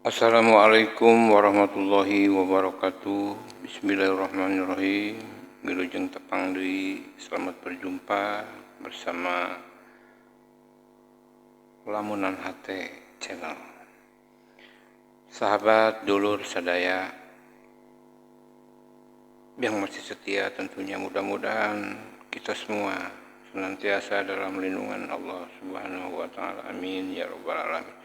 Assalamualaikum warahmatullahi wabarakatuh. Bismillahirrahmanirrahim. Wilujeng tepang deui, selamat berjumpa bersama Lamunan Hate Channel. Sahabat, dulur, sadaya yang masih setia, tentunya mudah-mudahan kita semua senantiasa dalam lindungan Allah Subhanahu wa taala. Amin ya rabbal alamin.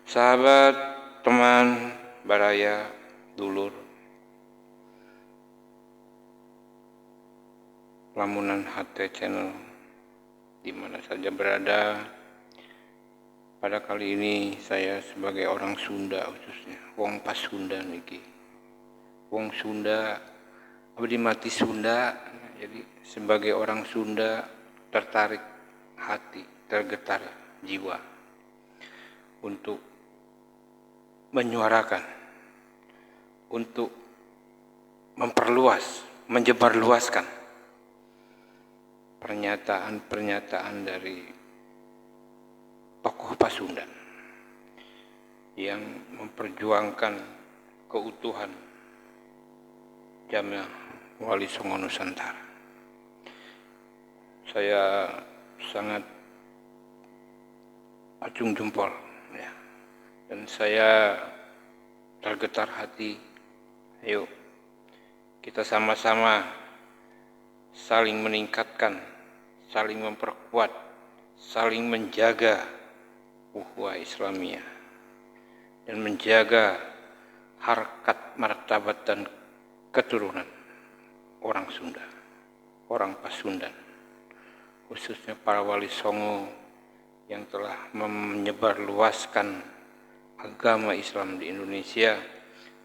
Sahabat, teman, baraya, dulur, Lamunan Hate Channel di mana saja berada. Pada kali ini saya sebagai orang Sunda, khususnya wong Pasunda niki. Wong Sunda abdi mati Sunda, jadi sebagai orang Sunda tertarik hati, tergetar jiwa untuk menyuarakan, untuk memperluas, menyebarluaskan pernyataan-pernyataan dari tokoh Pasundan yang memperjuangkan keutuhan Jamiah Wali Songo Nusantara. Saya sangat acung jempol, ya. Dan saya tergetar hati. Ayo kita sama-sama saling meningkatkan, saling memperkuat, saling menjaga ukhuwah Islamiyah dan menjaga harkat martabat dan keturunan orang Sunda, orang Pasundan, khususnya para wali songo yang telah menyebarluaskan agama Islam di Indonesia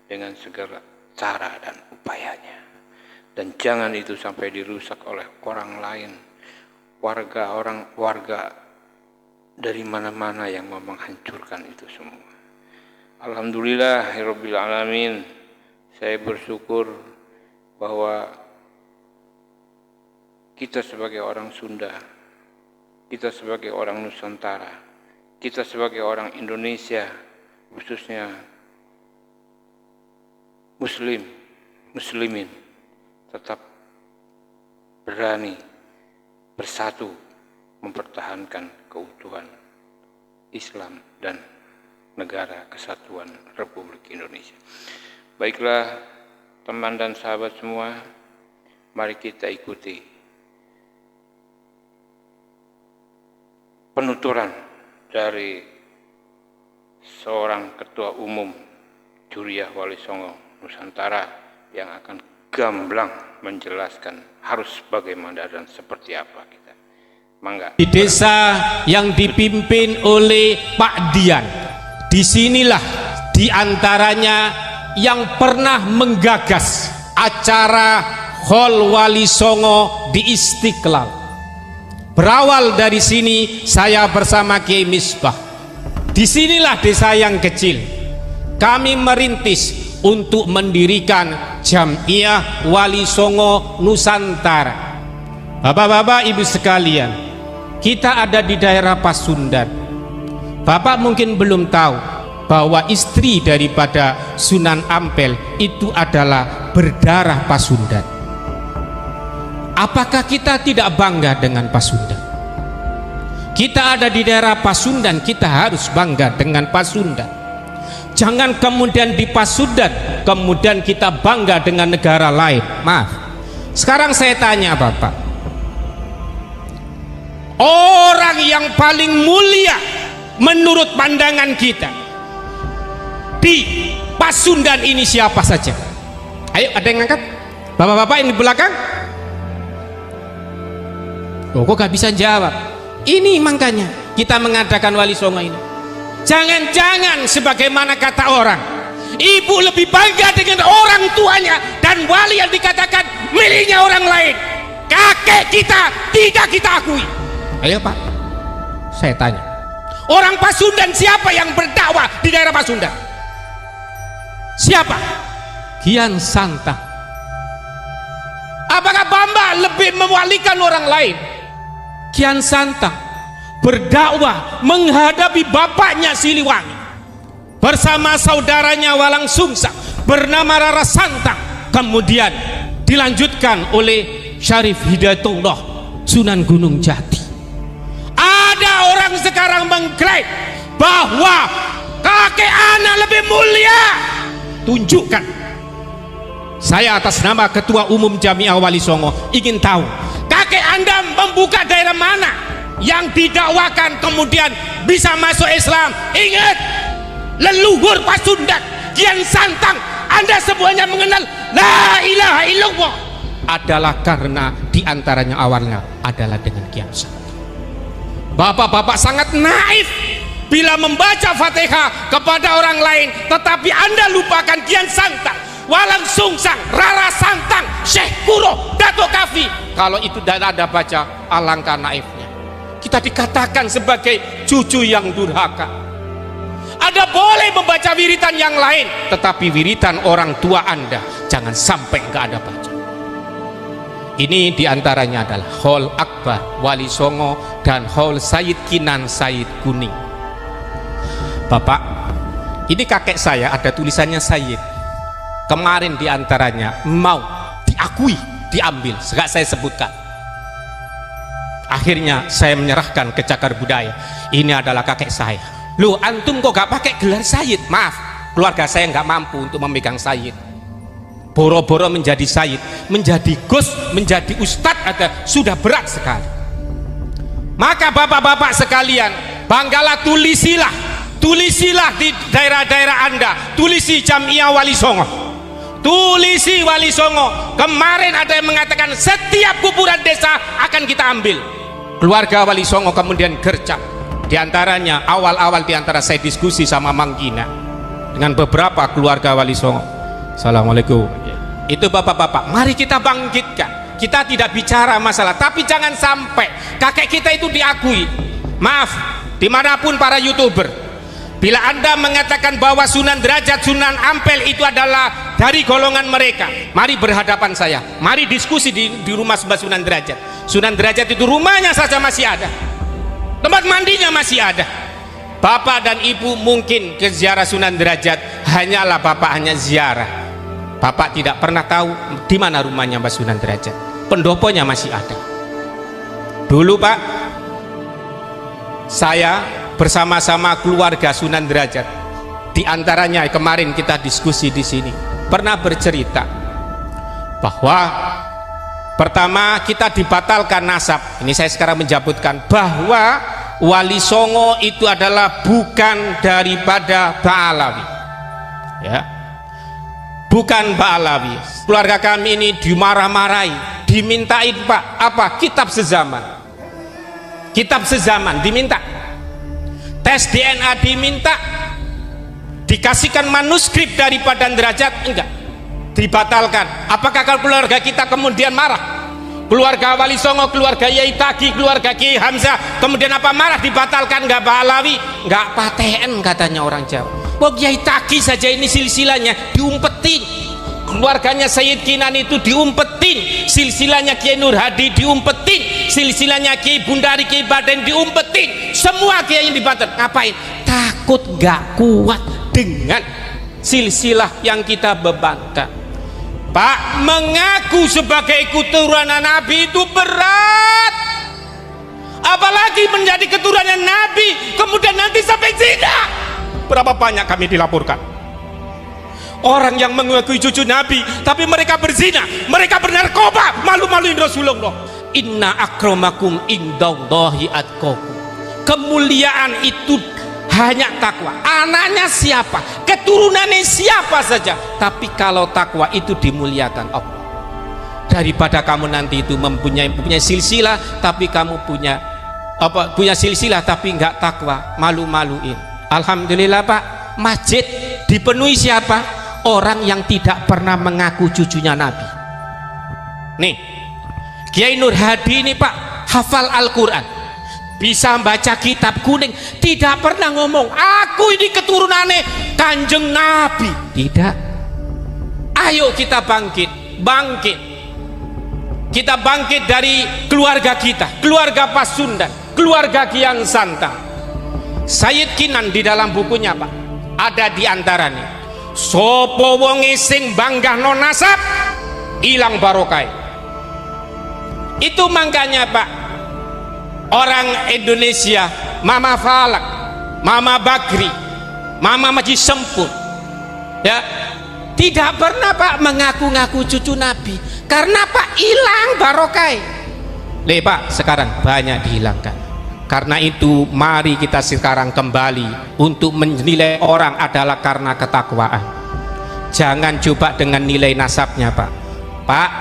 dengan segala cara dan upayanya. Dan jangan itu sampai dirusak oleh orang lain, warga dari mana-mana yang mau menghancurkan itu semua. Alhamdulillahirabbil alamin. Saya bersyukur bahwa kita sebagai orang Sunda, kita sebagai orang Nusantara, kita sebagai orang Indonesia, khususnya muslimin, tetap berani bersatu mempertahankan keutuhan Islam dan negara kesatuan Republik Indonesia. Baiklah teman dan sahabat semua, mari kita ikuti penuturan dari seorang ketua umum Juriah Wali Songo Nusantara yang akan gamblang menjelaskan harus bagaimana dan seperti apa kita. Mangga. Di desa yang dipimpin oleh Pak Dian, disinilah diantaranya yang pernah menggagas acara Hol Wali Songo di Istiqlal. Berawal dari sini saya bersama Kiai Misbah. Disinilah desa yang kecil kami merintis untuk mendirikan Jamiah Wali Songo Nusantara. Bapak-bapak, ibu sekalian, kita ada di daerah Pasundan. Bapak mungkin belum tahu bahwa istri daripada Sunan Ampel itu adalah berdarah Pasundan. Apakah kita tidak bangga dengan Pasundan? Kita ada di daerah Pasundan, kita harus bangga dengan Pasundan. Jangan kemudian di Pasundan kemudian kita bangga dengan negara lain. Maaf. Sekarang saya tanya Bapak, orang yang paling mulia menurut pandangan kita di Pasundan ini siapa saja? Ayo, ada yang ngangkat? Bapak-bapak ini di belakang? Oh, kok gak bisa jawab? Ini makanya kita mengadakan Wali Songo ini. Jangan-jangan sebagaimana kata orang, ibu lebih bangga dengan orang tuanya dan wali yang dikatakan miliknya orang lain. Kakek kita tidak kita akui. Ayo Pak, saya tanya, orang Pasundan siapa yang berdakwah di daerah Pasundan? Siapa? Kian Santang. Apakah Bamba lebih mewalikan orang lain? Kian Santang berdakwah menghadapi bapaknya Siliwangi. bersama saudaranya Walang Sungsang bernama Rara Santang, kemudian dilanjutkan oleh Syarif Hidayatullah Sunan Gunung Jati. Ada orang sekarang mengklaim bahwa kakek anak lebih mulia. Tunjukkan. Saya atas nama Ketua Umum Jamiah Wali Songo ingin tahu, kakek Anda membuka daerah mana yang didakwakan kemudian bisa masuk Islam? Ingat, leluhur Pasundan, Kian Santang, Anda semuanya mengenal la ilaha illallah adalah karena diantaranya awalnya adalah dengan Kian Santang. Bapak-bapak sangat naif bila membaca Fatihah kepada orang lain, tetapi Anda lupakan Kian Santang, Walang Sungsang, Rara Santang, Syekh Kuro, Dato Kafi. Kalau itu tidak ada baca, alangkah naifnya. Kita dikatakan sebagai cucu yang durhaka. Anda boleh membaca wiritan yang lain, tetapi wiritan orang tua Anda jangan sampai nggak ada baca. Ini diantaranya adalah Hol Akbar Wali Songo dan Hol Sayyid Kinan Sayyid Kuning. Bapak, ini kakek saya ada tulisannya Sayyid. Kemarin diantaranya mau diakui, diambil, segak saya sebutkan. Akhirnya saya menyerahkan ke Cagar Budaya. Ini adalah kakek saya. Loh, antum kok gak pakai gelar Sayyid? Maaf, keluarga saya nggak mampu untuk memegang Sayyid. Boro-boro menjadi Sayyid, menjadi Gus, menjadi Ustadz ada sudah berat sekali. Maka bapak-bapak sekalian, banggalah, tulisilah di daerah-daerah Anda, tulisi Jamiah Wali Songo, tulisi Wali Songo. Kemarin ada yang mengatakan setiap kuburan desa akan kita ambil. Keluarga Wali Songo kemudian gercep. Di antaranya awal-awal diantara saya diskusi sama Mang Gina dengan beberapa keluarga Wali Songo. Assalamualaikum. Itu bapak-bapak, mari kita bangkitkan. Kita tidak bicara masalah, tapi jangan sampai kakek kita itu diakui. Maaf, dimanapun para YouTuber, bila Anda mengatakan bahwa Sunan Derajat, Sunan Ampel itu adalah dari golongan mereka, mari berhadapan saya, mari diskusi di rumah sebelah Sunan Derajat. Sunan Derajat itu rumahnya saja masih ada, tempat mandinya masih ada. Bapak dan ibu mungkin ke ziarah Sunan Derajat, hanyalah bapak hanya ziarah. Bapak tidak pernah tahu di mana rumahnya Mbak Sunan Derajat. Pendoponya masih ada. Dulu Pak, saya bersama-sama keluarga Sunan Derajat, di antaranya kemarin kita diskusi di sini, pernah bercerita bahwa pertama kita dibatalkan nasab. Ini saya sekarang menjabutkan bahwa Wali Songo itu adalah bukan daripada Ba'alawi, ya, bukan Ba'alawi. Keluarga kami ini dimarah-marahi, dimintain Pak apa, kitab sezaman, kitab sezaman diminta, tes DNA diminta, dikasihkan manuskrip daripada Derajat, enggak, dibatalkan. Apakah kalau keluarga kita kemudian marah? Keluarga Wali Songo, keluarga Yai Tagi, keluarga Ki Hamzah, kemudian apa marah dibatalkan? Enggak Ba'alawi, enggak paten katanya orang Jawa. Wah, Yai Tagi saja ini silsilahnya diumpetin, keluarganya Sayyid Kinan itu diumpetin, silsilahnya Kiai Nur Hadi diumpetin, silsilahnya Kiai Bundari, Kiai Baden diumpetin, semua kiai yang dibatalkan. Ngapain? Takut gak kuat dengan silsilah yang kita bebankan. Pak, mengaku sebagai keturunan Nabi itu berat, apalagi menjadi keturunan Nabi kemudian nanti sampai zina. Berapa banyak kami dilaporkan orang yang mengakui cucu Nabi tapi mereka berzina, mereka bernarkoba, malu-maluin Rasulullah. Inna akramakum indallahi atqakum. Kemuliaan itu hanya takwa. Anaknya siapa, keturunannya siapa saja, tapi kalau takwa itu dimuliakan Allah. Daripada kamu nanti itu mempunyai silsilah tapi kamu punya silsilah tapi enggak takwa, malu-maluin. Alhamdulillah Pak, masjid dipenuhi siapa? Orang yang tidak pernah mengaku cucunya Nabi. Nih, Kiai Nur Hadi ini Pak, hafal Al-Quran, bisa baca kitab kuning, tidak pernah ngomong aku ini keturunannya Kanjeng Nabi. Tidak. Ayo kita bangkit, kita bangkit dari keluarga kita, keluarga Pasundan, keluarga Kian Santang. Sayyid Kinan di dalam bukunya Pak, ada di antaranya sopo wonge sing banggahno nasab ilang barokah. Itu makanya Pak, orang Indonesia, Mama Falak, Mama Bagri, Mama Maji Sempur, ya, tidak pernah Pak mengaku-ngaku cucu Nabi karena Pak hilang barokah. Pak, sekarang banyak dihilangkan. Karena itu mari kita sekarang kembali untuk menilai orang adalah karena ketakwaan. Jangan coba dengan nilai nasabnya Pak. Pak,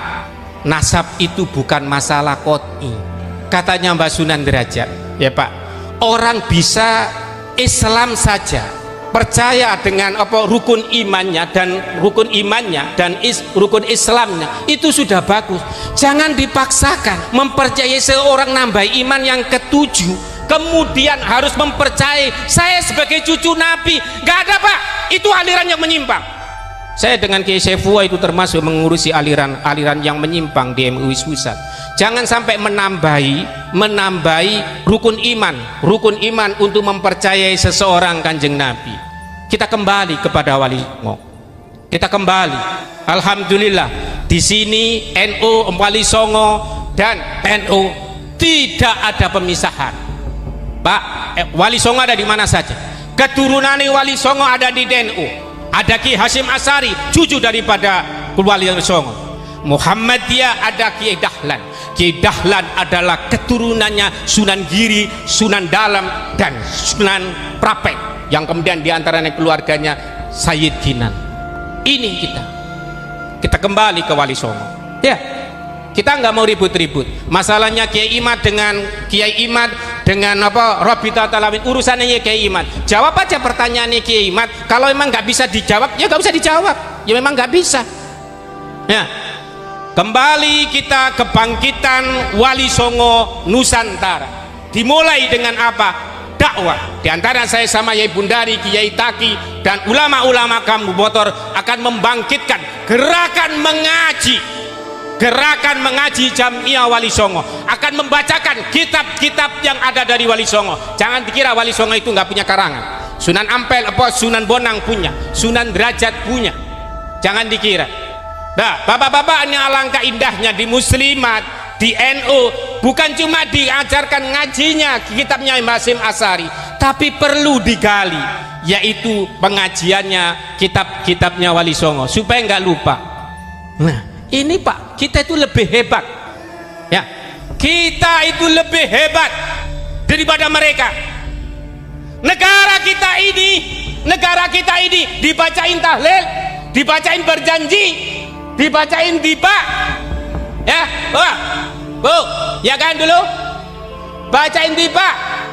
nasab itu bukan masalah qot'i. Katanya Mbak Sunan Derajat, ya Pak, orang bisa Islam saja, percaya dengan apa rukun imannya dan rukun Islamnya, itu sudah bagus. Jangan dipaksakan mempercayai seorang nambah iman yang ketujuh kemudian harus mempercayai saya sebagai cucu Nabi. Gak ada Pak, itu aliran yang menyimpang. Saya dengan Kiai Saifullah itu termasuk mengurusi aliran yang menyimpang di MUI Pusat. Jangan sampai menambahi rukun iman untuk mempercayai seseorang Kanjeng Nabi. Kita kembali kepada Wali Songo. Kita kembali. Alhamdulillah di sini NU, Wali Songo dan NU tidak ada pemisahan. Pak, Wali Songo ada di mana saja. Keturunan Wali Songo ada di NU. Ada Ki Hasyim Asy'ari, cucu daripada Wali Songo. Muhammadiyah ada Kiai Dahlan. Kiai Dahlan adalah keturunannya Sunan Giri, Sunan Dalam dan Sunan Prapek, yang kemudian diantaranya keluarganya Sayyid Kinan. Ini kita kembali ke Wali Songo, ya. Kita nggak mau ribut-ribut. Masalahnya Kiai Imad dengan apa Robita Talawin, urusannya Kiai Imad. Jawab aja pertanyaannya Kiai Imad. Kalau memang nggak bisa dijawab, ya nggak usah dijawab. Ya memang nggak bisa. Ya. Kembali kita kebangkitan Wali Songo Nusantara. Dimulai dengan apa? Dakwah. Di antara saya sama Yai Bundari, Kiai Taki dan ulama-ulama kamu motor akan membangkitkan gerakan mengaji Jamiah Wali Songo, akan membacakan kitab-kitab yang ada dari Wali Songo. Jangan dikira Wali Songo itu nggak punya karangan. Sunan Ampel, Sunan Bonang punya, Sunan Derajat punya. Jangan dikira. Nah, bapak-bapak, ini alangkah indahnya di Muslimat, di NU, bukan cuma diajarkan ngajinya kitabnya Mbah Hasyim Asy'ari, tapi perlu digali, yaitu pengajiannya kitab-kitabnya Wali Songo supaya nggak lupa. Nah, ini Pak, kita itu lebih hebat, ya, kita itu lebih hebat daripada mereka. Negara kita ini dibacain tahlil, dibacain berjanji, dibacain tiba, ya, bu, ya kan dulu, bacain tiba,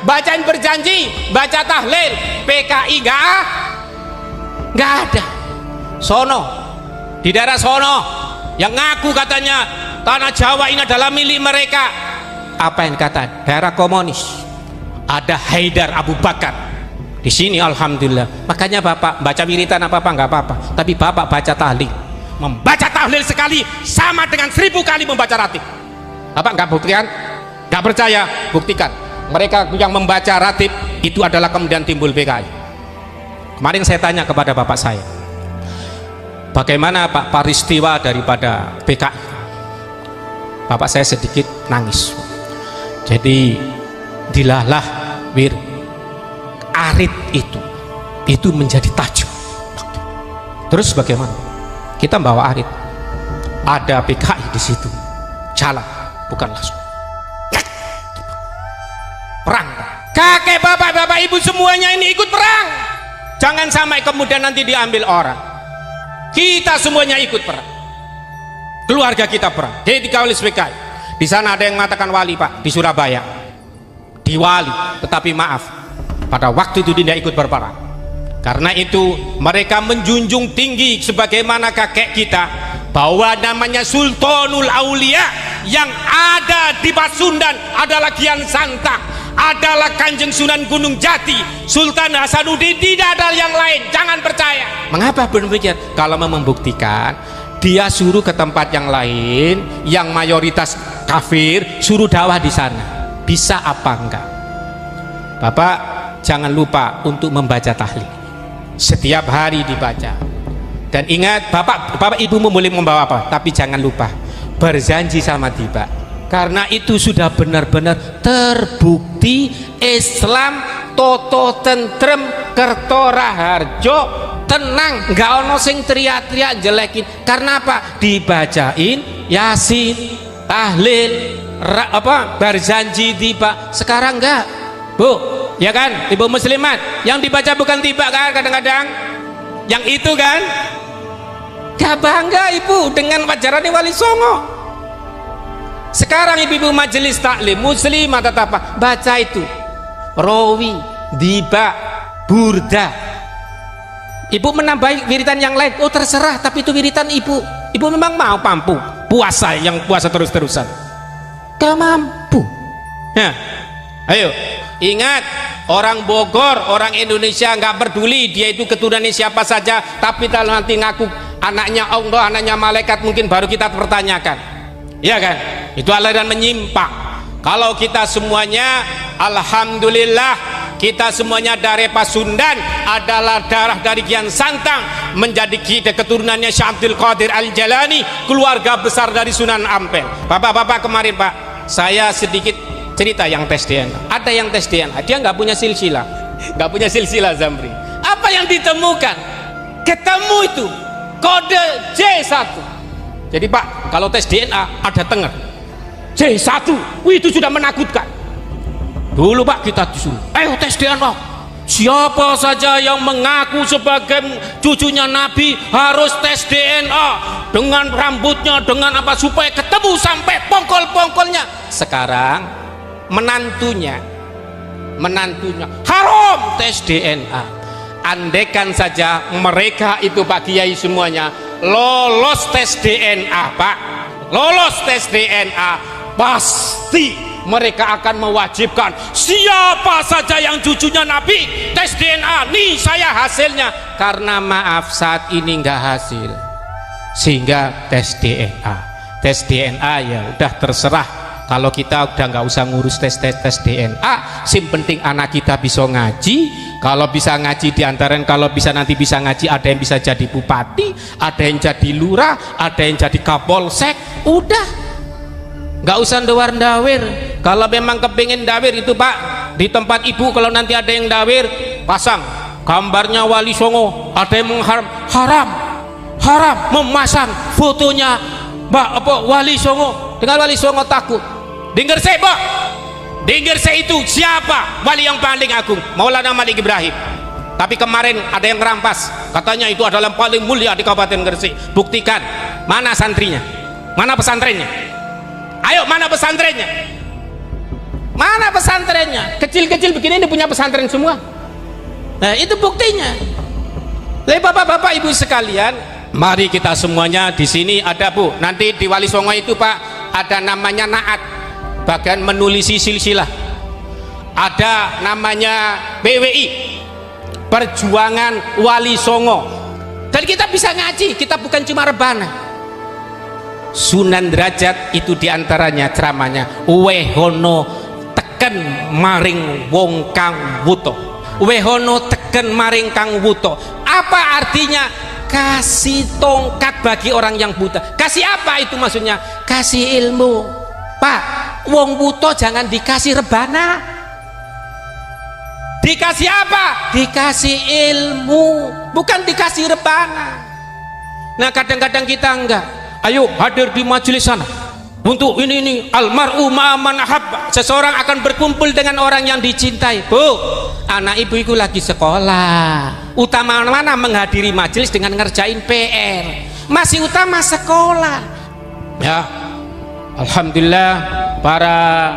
bacain berjanji, baca tahlil, PKI nggak ada. Sono, di daerah sono, yang ngaku katanya tanah Jawa ini adalah milik mereka. Apa yang kata daerah komunis, ada Haidar Abu Bakar di sini. Alhamdulillah, makanya Bapak baca wiritan apa-apa nggak apa-apa, tapi Bapak baca tahlil. Membaca tahlil sekali sama dengan 1000 kali membaca ratib. Bapak nggak buktikan? Nggak percaya? Buktikan. Mereka yang membaca ratib itu adalah kemudian timbul PKI. Kemarin saya tanya kepada Bapak saya, bagaimana Pak peristiwa daripada PKI? Bapak saya sedikit nangis. Jadi dilalah wir arit itu menjadi tajuk. Terus bagaimana? Kita bawa arit, ada PKI di situ, jalan bukan langsung perang. Kakek bapak ibu semuanya ini ikut perang. Jangan sampai kemudian nanti diambil orang. Kita semuanya ikut perang. Keluarga kita perang. Jadi dikawal PKI. Di sana ada yang mengatakan wali Pak di Surabaya, di wali, tetapi maaf, pada waktu itu tidak ikut berperang. Karena itu mereka menjunjung tinggi sebagaimana kakek kita, bahwa namanya Sultanul Aulia yang ada di Pasundan adalah Kian Santang, adalah Kanjeng Sunan Gunung Jati, Sultan Hasanuddin, tidak ada yang lain. Jangan percaya. Mengapa demikian? Kalau mau membuktikan, dia suruh ke tempat yang lain yang mayoritas kafir, suruh dakwah di sana. Bisa apa enggak? Bapak jangan lupa untuk membaca tahlil. setiap hari dibaca. Dan ingat, bapak ibumu boleh membawa apa, tapi jangan lupa berjanji sama tiba, karena itu sudah benar-benar terbukti Islam toto tentrem kerto raharjo tenang, nggak ono sing teriak-teriak jelekin. Karena apa? Dibacain Yasin, tahlil, berjanji tiba. Sekarang enggak, Bu, ya kan, ibu muslimat, yang dibaca bukan tiba kan kadang-kadang, yang itu kan. Gak bangga ibu dengan wajarannya Wali Songo. Sekarang ibu-ibu majelis taklim muslimah tetap baca itu Rawi, Diba, Burda. Ibu menambah wiritan yang lain, oh terserah, tapi itu wiritan ibu. Ibu memang mau mampu puasa, yang puasa terus-terusan gak mampu. Nah, ayo ingat, orang Bogor, orang Indonesia nggak peduli dia itu keturunannya siapa saja, tapi kalau nanti ngaku anaknya Allah, anaknya malaikat, mungkin baru kita pertanyakan, ya kan? Itu aliran menyimpang. Kalau kita semuanya, alhamdulillah, kita semuanya dari Pasundan, adalah darah dari Kian Santang, menjadi kita keturunannya Syekh Abdul Qadir Al-Jalani, keluarga besar dari Sunan Ampel. Bapak-bapak kemarin Pak, saya sedikit cerita yang tes DNA. Ada yang tes DNA, dia nggak punya silsilah, Zamri. Apa yang ditemukan? Ketemu itu kode J1. Jadi Pak, kalau tes DNA ada tengah J1, wih, itu sudah menakutkan. Dulu Pak kita disuruh, ayo tes DNA, siapa saja yang mengaku sebagai cucunya Nabi harus tes DNA dengan rambutnya, dengan apa, supaya ketemu sampai pongkol-pongkolnya. Sekarang menantunya haram tes DNA. Andaikan saja mereka itu Pak Kiai semuanya lolos tes DNA, Pak, lolos tes DNA, pasti mereka akan mewajibkan siapa saja yang cucunya Nabi tes DNA, nih saya hasilnya. Karena maaf saat ini nggak hasil, sehingga tes DNA ya udah terserah. Kalau kita udah nggak usah ngurus tes DNA, sim penting anak kita bisa ngaji. Kalau bisa ngaji diantara, kalau bisa nanti bisa ngaji, ada yang bisa jadi bupati, ada yang jadi lurah, ada yang jadi kapolsek. Udah, nggak usah ndawar-ndawir. Kalau memang kepingin dawir itu Pak, di tempat ibu kalau nanti ada yang dawir, pasang gambarnya Wali Songo. Ada yang haram memasang fotonya Wali Songo. Dengan Wali Songo takut. Dengar saya Pak, dengar saya itu siapa wali yang paling agung? Maulana Malik Ibrahim. Tapi kemarin ada yang merampas, katanya itu adalah yang paling mulia di Kabupaten Gresik. Buktikan, mana santrinya, mana pesantrennya? Ayo, mana pesantrennya? Mana pesantrennya? Kecil-kecil begini ini punya pesantren semua. Nah itu buktinya. Jadi bapak-bapak ibu sekalian, mari kita semuanya di sini ada Bu. Nanti di Wali Songo itu Pak ada namanya naat, bagian menulisi silsilah. Ada namanya PWI, Perjuangan Wali Songo. Dan kita bisa ngaji, kita bukan cuma rebana. Sunan Derajat itu diantaranya ceramahnya wehono teken maring wong kang wuto. Wehono teken maring kang wuto. Apa artinya? Kasih tongkat bagi orang yang buta. Kasih apa itu maksudnya? Kasih ilmu. Pak, wong buta jangan dikasih rebana. Dikasih apa? Dikasih ilmu, bukan dikasih rebana. Nah kadang-kadang kita enggak. Ayo hadir di majelis sana untuk ini almar'u ma'aman ahabba. Seseorang akan berkumpul dengan orang yang dicintai. Bu, anak ibu itu lagi sekolah. Utama mana menghadiri majelis dengan ngerjain PR? Masih utama sekolah. Ya, alhamdulillah para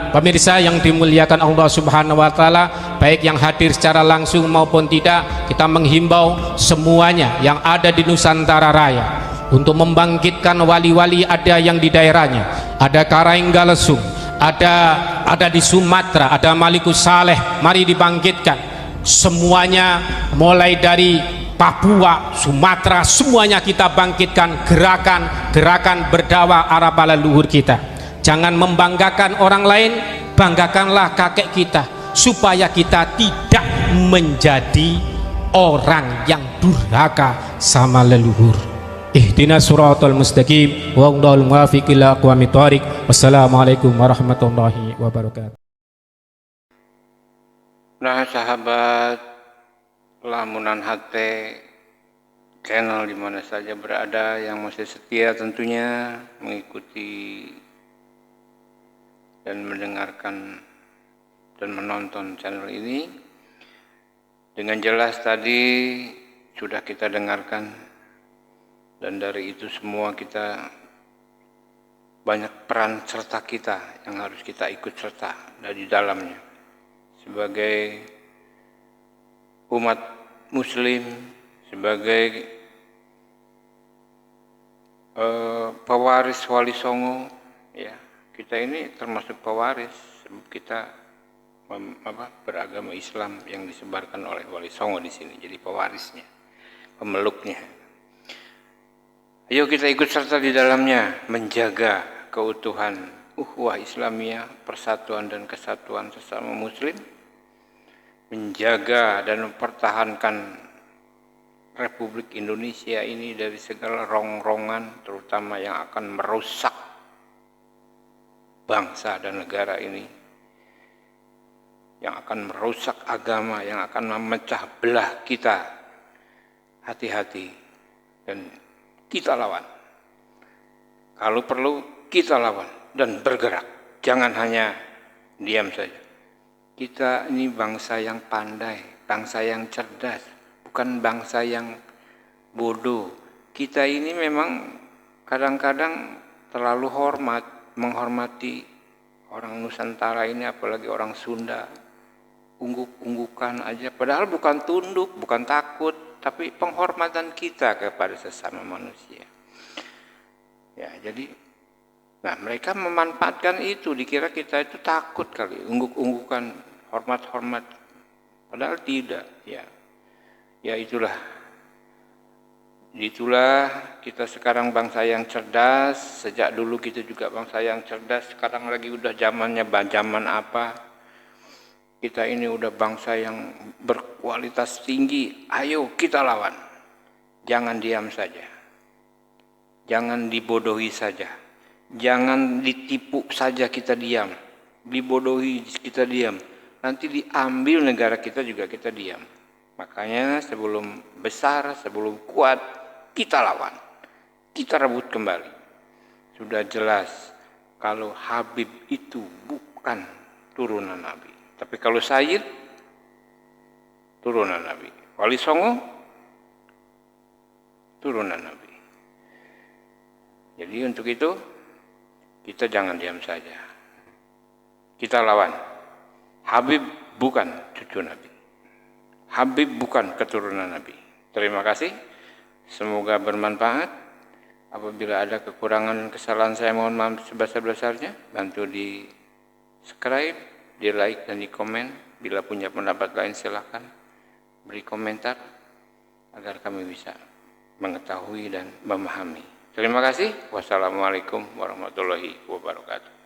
pemirsa yang dimuliakan Allah Subhanahu wa taala, baik yang hadir secara langsung maupun tidak, kita menghimbau semuanya yang ada di Nusantara Raya untuk membangkitkan wali-wali. Ada yang di daerahnya, ada Karanggalesung, ada di Sumatera, ada Malikus Saleh. Mari dibangkitkan semuanya, mulai dari Papua, Sumatera, semuanya kita bangkitkan gerakan berdakwah arah para leluhur kita. Jangan membanggakan orang lain, banggakanlah kakek kita, supaya kita tidak menjadi orang yang durhaka sama leluhur. Ihdinas siratal mustaqim wa'udhal muwafiq ila aqwamit thoriq. Wassalamualaikum warahmatullahi wabarakatuh. Nah sahabat lamunan hati channel di mana saja berada yang masih setia tentunya mengikuti dan mendengarkan dan menonton channel ini, dengan jelas tadi sudah kita dengarkan, dan dari itu semua kita banyak peran serta kita yang harus kita ikut serta dari dalamnya sebagai umat muslim, sebagai pewaris Wali Songo, ya kita ini termasuk pewaris, kita beragama Islam yang disebarkan oleh Wali Songo di sini, jadi pewarisnya, pemeluknya. Ayo kita ikut serta di dalamnya, menjaga keutuhan ukhuwah Islamiyah, persatuan dan kesatuan sesama muslim, menjaga dan mempertahankan Republik Indonesia ini dari segala rongrongan, terutama yang akan merusak bangsa dan negara ini, yang akan merusak agama, yang akan memecah belah kita. Hati-hati dan kita lawan. Kalau perlu kita lawan dan bergerak. Jangan hanya diam saja. Kita ini bangsa yang pandai, bangsa yang cerdas, bukan bangsa yang bodoh. Kita ini memang kadang-kadang terlalu menghormati orang Nusantara ini, apalagi orang Sunda. Ungguk-unggukan aja, padahal bukan tunduk, bukan takut, tapi penghormatan kita kepada sesama manusia. Ya, jadi nah mereka memanfaatkan itu, dikira kita itu takut kali, ungguk-unggukan, hormat-hormat, padahal tidak, ya. Ya itulah kita sekarang bangsa yang cerdas. Sejak dulu kita juga bangsa yang cerdas, sekarang lagi udah zamannya zaman apa? Kita ini udah bangsa yang berkualitas tinggi. Ayo kita lawan. Jangan diam saja. Jangan dibodohi saja. Jangan ditipu saja kita diam. Dibodohi kita diam. Nanti diambil negara kita juga kita diam. Makanya sebelum besar, sebelum kuat, kita lawan. Kita rebut kembali. Sudah jelas kalau Habib itu bukan turunan Nabi. Tapi kalau Sayyid, turunan Nabi. Wali Songo, turunan Nabi. Jadi untuk itu, kita jangan diam saja. Kita lawan. Habib bukan cucu Nabi. Habib bukan keturunan Nabi. Terima kasih. Semoga bermanfaat. Apabila ada kekurangan dan kesalahan, saya mohon maaf sebesar-besarnya. Bantu di subscribe, di like dan di komen. Bila punya pendapat lain silahkan beri komentar agar kami bisa mengetahui dan memahami. Terima kasih. Wassalamualaikum warahmatullahi wabarakatuh.